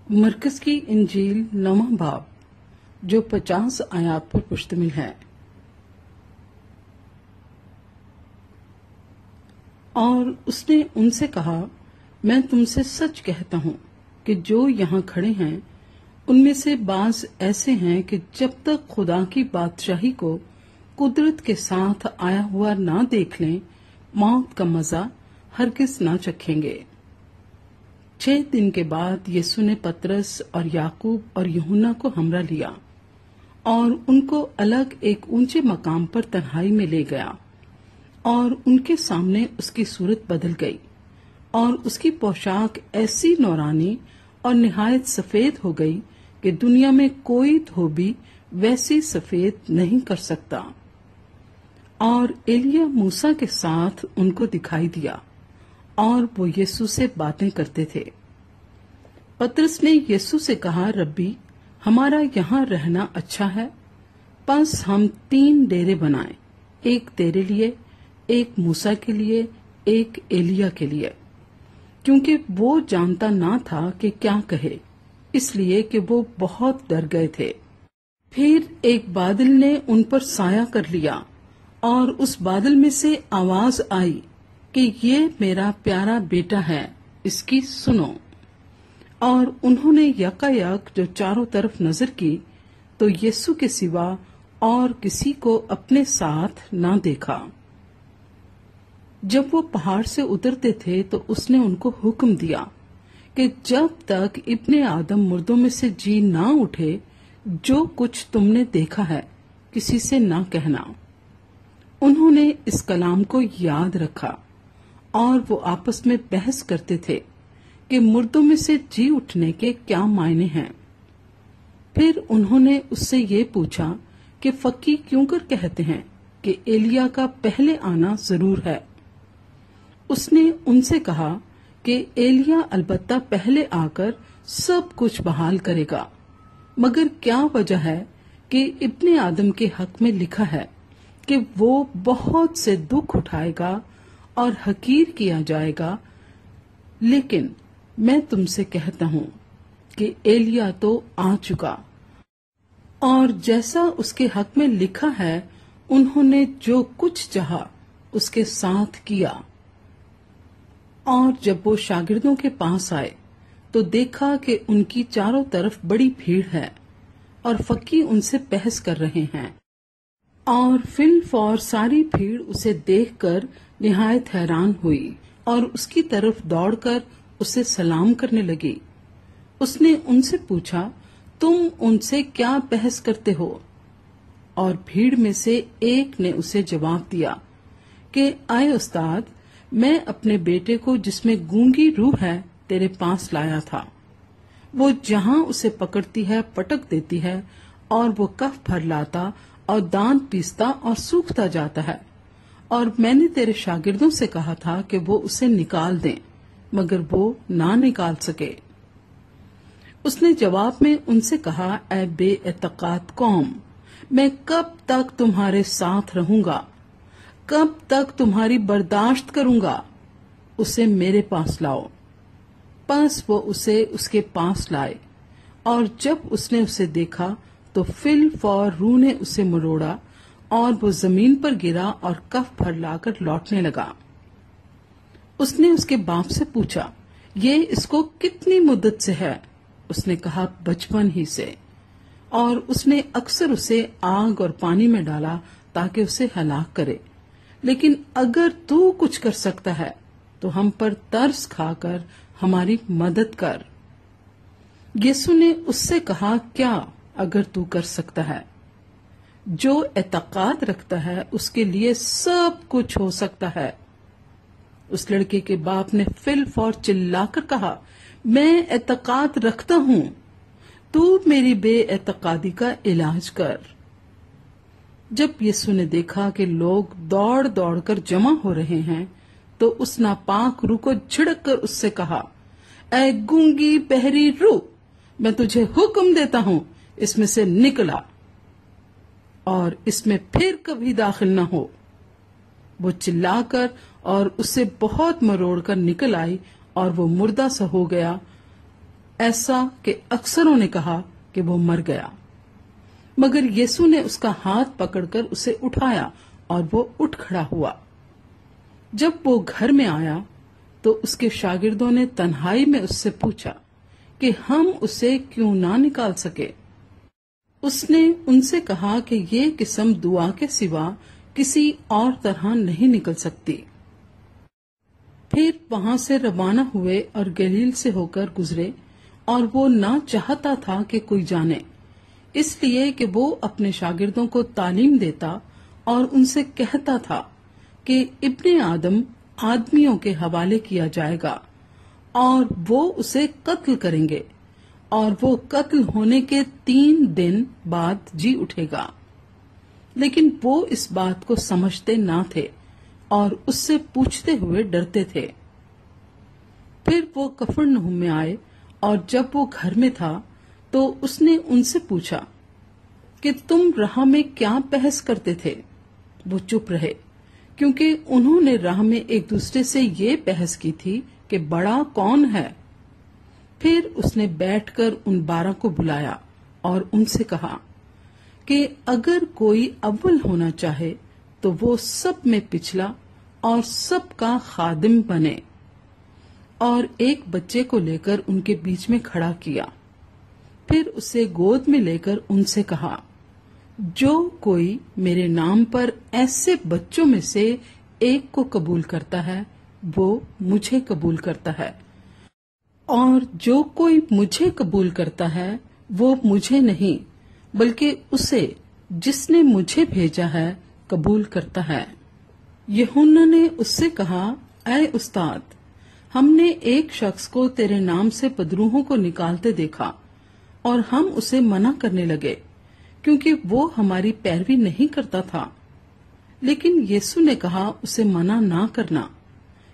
मरकज की इंजील 9वां बाब जो 50 आयात पर मुश्तमिल है। और उसने उनसे कहा, मैं तुमसे सच कहता हूं कि जो यहाँ खड़े हैं उनमें से बाज ऐसे हैं कि जब तक खुदा की बादशाही को कुदरत के साथ आया हुआ ना देख लें, मौत का मजा हरगिज ना चखेंगे। 6 दिन के बाद यीशु ने पतरस और याकूब और यूहन्ना को हमरा लिया और उनको अलग एक ऊंचे मकाम पर तन्हाई में ले गया और उनके सामने उसकी सूरत बदल गई और उसकी पोशाक ऐसी नौरानी और निहायत सफेद हो गई कि दुनिया में कोई धोबी वैसी सफेद नहीं कर सकता। और एलिया मूसा के साथ उनको दिखाई दिया और वो यीशु से बातें करते थे। पतरस ने यीशु से कहा, रब्बी, हमारा यहाँ रहना अच्छा है, बस हम 3 डेरे बनाएं, एक तेरे लिए, एक मूसा के लिए, एक एलिया के लिए। क्योंकि वो जानता ना था कि क्या कहे, इसलिए कि वो बहुत डर गए थे। फिर एक बादल ने उन पर साया कर लिया और उस बादल में से आवाज आई कि ये मेरा प्यारा बेटा है, इसकी सुनो। और उन्होंने यकायक जो चारों तरफ नजर की तो यीशु के सिवा और किसी को अपने साथ ना देखा। जब वो पहाड़ से उतरते थे तो उसने उनको हुक्म दिया कि जब तक इब्ने आदम मुर्दों में से जी ना उठे, जो कुछ तुमने देखा है किसी से ना कहना। उन्होंने इस कलाम को याद रखा और वो आपस में बहस करते थे कि मुर्दों में से जी उठने के क्या मायने हैं। फिर उन्होंने उससे ये पूछा कि फकी क्यों कर कहते हैं कि एलिया का पहले आना जरूर है। उसने उनसे कहा कि एलिया अलबत्ता पहले आकर सब कुछ बहाल करेगा, मगर क्या वजह है कि इब्ने आदम के हक में लिखा है कि वो बहुत से दुख उठाएगा और हकीर किया जाएगा। लेकिन मैं तुमसे कहता हूं कि एलिया तो आ चुका और जैसा उसके हक में लिखा है उन्होंने जो कुछ चाहा उसके साथ किया। और जब वो शागिर्दों के पास आए तो देखा कि उनकी चारों तरफ बड़ी भीड़ है और फकी उनसे बहस कर रहे हैं। और फिल फौर सारी भीड़ उसे देखकर निहायत हैरान हुई और उसकी तरफ दौड़कर उसे सलाम करने लगी। उसने उनसे पूछा, तुम उनसे क्या बहस करते हो? और भीड़ में से एक ने उसे जवाब दिया कि आए उस्ताद, मैं अपने बेटे को जिसमें गूंगी रूह है तेरे पास लाया था। वो जहां उसे पकड़ती है पटक देती है और वो कफ भर लाता और दांत पीसता और सूखता जाता है। और मैंने तेरे शागिर्दों से कहा था कि वो उसे निकाल दें, मगर वो ना निकाल सके। उसने जवाब में उनसे कहा, ऐ बेएतकाद कौम, मैं कब तक तुम्हारे साथ रहूंगा, कब तक तुम्हारी बर्दाश्त करूंगा? उसे मेरे पास लाओ। बस वो उसे उसके पास लाए और जब उसने उसे देखा तो फिल फौर रूह ने उसे मरोड़ा और वो जमीन पर गिरा और कफ भर लाकर लौटने लगा। उसने उसके बाप से पूछा, ये इसको कितनी मुद्दत से है? उसने कहा, बचपन ही से। और उसने अक्सर उसे आग और पानी में डाला ताकि उसे हलाक करे। लेकिन अगर तू कुछ कर सकता है तो हम पर तरस खाकर हमारी मदद कर। यीशु ने उससे कहा, क्या अगर तू कर सकता है? जो एतकाद रखता है उसके लिए सब कुछ हो सकता है। उस लड़के के बाप ने फिल फौर चिल्लाकर कहा, मैं एतकाद रखता हूं, तू मेरी बेएतकादी का इलाज कर। जब यीशु ने देखा कि लोग दौड़ दौड़ कर जमा हो रहे हैं तो उस नापाक रूह को झिड़क कर उससे कहा, ऐ गूंगी बहरी रूह, मैं तुझे हुक्म देता हूं, इसमें से निकला और इसमें फिर कभी दाखिल न हो। वो चिल्लाकर और उससे बहुत मरोड़ कर निकल आई और वो मुर्दा सा हो गया ایسا کہ اکثروں نے کہا کہ وہ مر گیا، مگر یسوع نے اس کا ہاتھ پکڑ کر اسے اٹھایا اور وہ اٹھ کھڑا ہوا۔ جب وہ گھر میں آیا تو اس کے شاگردوں نے تنہائی میں اس سے پوچھا کہ ہم اسے کیوں نہ نکال سکے۔ اس نے ان سے کہا کہ یہ قسم دعا کے سوا کسی اور طرح نہیں نکل سکتی۔ پھر وہاں سے روانہ ہوئے اور گلیل سے ہو کر گزرے، اور وہ نہ چاہتا تھا کہ کوئی جانے، اس لیے کہ وہ اپنے شاگردوں کو تعلیم دیتا اور ان سے کہتا تھا کہ ابن آدم آدمیوں کے حوالے کیا جائے گا اور وہ اسے قتل کریں گے، اور وہ قتل ہونے کے 3 دن بعد جی اٹھے گا۔ لیکن وہ اس بات کو سمجھتے نہ تھے اور اس سے پوچھتے ہوئے ڈرتے تھے۔ پھر وہ کفرنہوم میں آئے، اور جب وہ گھر میں تھا تو اس نے ان سے پوچھا کہ تم راہ میں کیا بحث کرتے تھے؟ وہ چپ رہے، کیونکہ انہوں نے راہ میں ایک دوسرے سے یہ بحث کی تھی کہ بڑا کون ہے۔ پھر اس نے بیٹھ کر ان 12 کو بلایا اور ان سے کہا کہ اگر کوئی اول ہونا چاہے تو وہ سب میں پچھلا اور سب کا خادم بنے، اور ایک بچے کو لے کر ان کے بیچ میں کھڑا کیا۔ پھر اسے گود میں لے کر ان سے کہا، جو کوئی میرے نام پر ایسے بچوں میں سے ایک کو قبول کرتا ہے وہ مجھے قبول کرتا ہے، اور جو کوئی مجھے قبول کرتا ہے وہ مجھے نہیں بلکہ اسے جس نے مجھے بھیجا ہے قبول کرتا ہے۔ یوحنا نے اس سے کہا، اے استاد، ہم نے ایک شخص کو تیرے نام سے بدروحوں کو نکالتے دیکھا، اور ہم اسے منع کرنے لگے کیونکہ وہ ہماری پیروی نہیں کرتا تھا۔ لیکن یسوع نے کہا اسے منع نہ کرنا،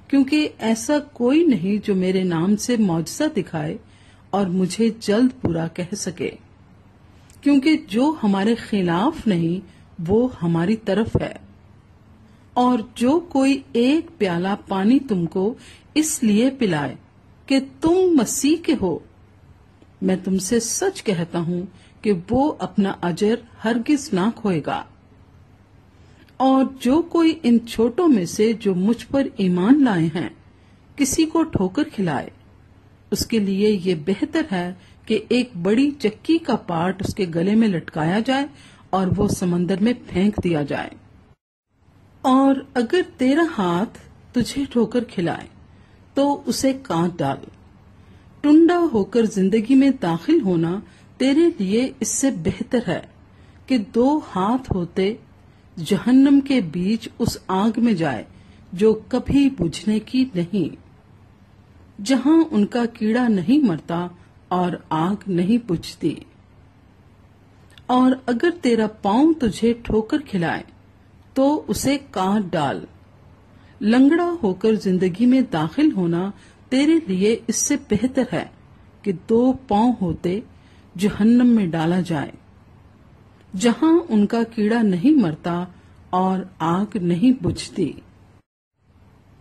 کیونکہ ایسا کوئی نہیں جو میرے نام سے معجزہ دکھائے اور مجھے جلد پورا کہہ سکے، کیونکہ جو ہمارے خلاف نہیں وہ ہماری طرف ہے۔ اور جو کوئی ایک پیالہ پانی تم کو اس لیے پلائے کہ تم مسیح کے ہو، میں تم سے سچ کہتا ہوں کہ وہ اپنا اجر ہرگز نہ کھوئے گا۔ اور جو کوئی ان چھوٹوں میں سے جو مجھ پر ایمان لائے ہیں کسی کو ٹھوکر کھلائے، اس کے لیے یہ بہتر ہے کہ ایک بڑی چکی کا پاٹ اس کے گلے میں لٹکایا جائے اور وہ سمندر میں پھینک دیا جائے۔ اور اگر تیرا ہاتھ تجھے ٹھوکر کھلائے تو اسے کاٹ ڈال۔ ٹنڈا ہو کر زندگی میں داخل ہونا تیرے لیے اس سے بہتر ہے کہ 2 ہاتھ ہوتے جہنم کے بیچ اس آگ میں جائے جو کبھی بجھنے کی نہیں، جہاں ان کا کیڑا نہیں مرتا اور آگ نہیں بجھتی۔ اور اگر تیرا پاؤں تجھے ٹھوکر کھلائے تو اسے کاٹ ڈال۔ لنگڑا ہو کر زندگی میں داخل ہونا تیرے لیے اس سے بہتر ہے کہ 2 پاؤں ہوتے جہنم میں ڈالا جائے، جہاں ان کا کیڑا نہیں مرتا اور آگ نہیں بجھتی۔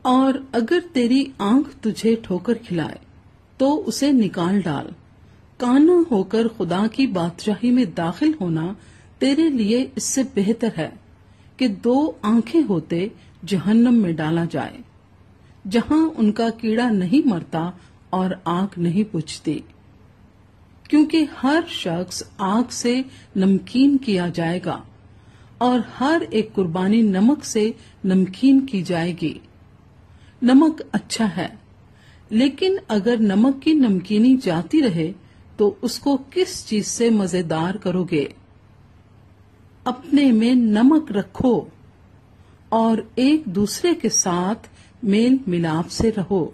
اور اگر تیری آنکھ تجھے ٹھوکر کھلائے تو اسے نکال ڈال۔ کانا ہو کر خدا کی بادشاہی میں داخل ہونا تیرے لیے اس سے بہتر ہے کہ 2 آنکھیں ہوتے جہنم میں ڈالا جائے، جہاں ان کا کیڑا نہیں مرتا اور آگ نہیں بجھتی۔ کیونکہ ہر شخص آگ سے نمکین کیا جائے گا، اور ہر ایک قربانی نمک سے نمکین کی جائے گی۔ نمک اچھا ہے، لیکن اگر نمک کی نمکینی جاتی رہے تو اس کو کس چیز سے مزیدار کرو گے؟ اپنے میں نمک رکھو اور ایک دوسرے کے ساتھ میل ملاپ سے رہو۔